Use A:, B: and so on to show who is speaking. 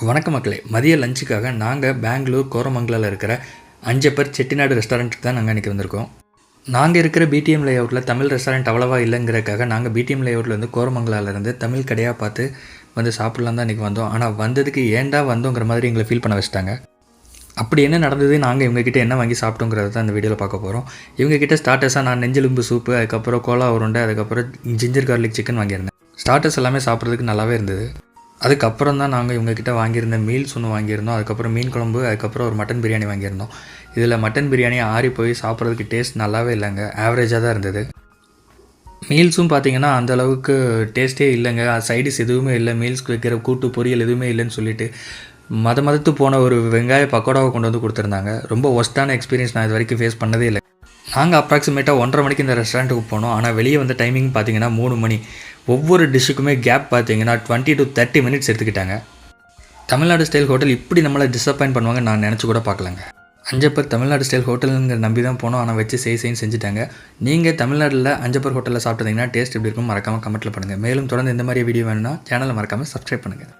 A: வணக்க மக்களே, மதிய லஞ்சுக்காக நாங்கள் பெங்களூர் கோரமங்கலில் இருக்கிற அஞ்சப்பர் செட்டிநாடு ரெஸ்டாரண்ட்டுக்கு தான் நாங்கள் இன்றைக்கி வந்திருக்கோம். நாங்கள் இருக்கிற பிடிஎம் லேஅவுட்டில் தமிழ் ரெஸ்டாரண்ட் அவ்வளோவா இல்லைங்கிறதுக்காக நாங்கள் பிடிஎம் லேஅவுட்லேருந்து கோரமங்கலாலேருந்து தமிழ் கடையாக பார்த்து வந்து சாப்பிட்லாம் தான் இன்றைக்கி வந்தோம். ஆனால் வந்ததுக்கு ஏன்டா வந்தோங்கிற மாதிரி எங்களை ஃபீல் பண்ண வச்சுட்டாங்க. அப்படி என்ன நடந்தது, நாங்கள் இவங்ககிட்ட என்ன வாங்கி சாப்பிட்டோங்கிறத தான் இந்த வீடியோவில் பார்க்க போகிறோம். இவங்ககிட்ட ஸ்டார்டர்ஸாக நான் நெஞ்செலும்பு சூப்பு, அதுக்கப்புறம் கோலா உருண்டை, அதுக்கப்புறம் ஜிஞ்சர் கார்லிக் சிக்கன் வாங்கியிருந்தேன். ஸ்டார்டர்ஸ் எல்லாமே சாப்பிட்றதுக்கு நல்லாவே இருந்தது. அதுக்கப்புறம் தான் நாங்கள் இவங்ககிட்ட வாங்கியிருந்த மீல்ஸ் ஒன்று வாங்கியிருந்தோம். அதுக்கப்புறம் மீன் குழம்பு, அதுக்கப்புறம் ஒரு மட்டன் பிரியாணி வாங்கியிருந்தோம். இதில் மட்டன் பிரியாணி ஆறி போய் சாப்பிட்றதுக்கு டேஸ்ட் நல்லாவே இல்லைங்க, ஆவரேஜாக தான் இருந்தது. மீல்ஸும் பார்த்திங்கன்னா அந்தளவுக்கு டேஸ்ட்டே இல்லைங்க. சைடிஷ் எதுவுமே இல்லை, மீல்ஸ்க்கு வைக்கிற கூட்டு பொரியல் எதுவுமே இல்லைன்னு சொல்லிட்டு மதத்து போன ஒரு வெங்காய பக்கோடாவை கொண்டு வந்து கொடுத்துருந்தாங்க. ரொம்ப ஒஸ்ட்டான எக்ஸ்பீரியன்ஸ் நான் இது வரைக்கும் ஃபேஸ் பண்ணதே இல்லை. நாங்கள் அப்ராக்சிமேட்டாக 1:30 மணிக்கு இந்த ரெஸ்டாரண்ட்டுக்கு போனோம். ஆனால் வெளியே வந்த டைமிங் பார்த்திங்கன்னா 3 மணி. ஒவ்வொரு டிஷ்ஷுக்குமே கேப் பார்த்திங்கன்னா 20 to 30 மினிட்ஸ் எடுத்துக்கிட்டாங்க. தமிழ்நாடு ஸ்டைல் ஹோட்டல் இப்படி நம்மளை டிசப்பாயின்ட் பண்ணுவாங்க நான் நினச்சி கூட பார்க்கலங்க. அஞ்சப்பர் தமிழ்நாடு ஸ்டைல் ஹோட்டலுங்கிற நம்பி தான் போனோம். ஆனால் வச்சு செய்ன்னு செஞ்சுட்டாங்க. நீங்கள் தமிழ்நாட்டில் அஞ்சப்பர் ஹோட்டலில் சாப்பிட்டீங்கன்னா டேஸ்ட் எப்படி இருக்கும் மறக்காமல் கமெண்ட்டில் பண்ணுங்கள். மேலும் தொடர்ந்து இந்த மாதிரி வீடியோ வேணும்னா சேனலை மறக்காமல் சப்ஸ்கிரைப் பண்ணுங்கள்.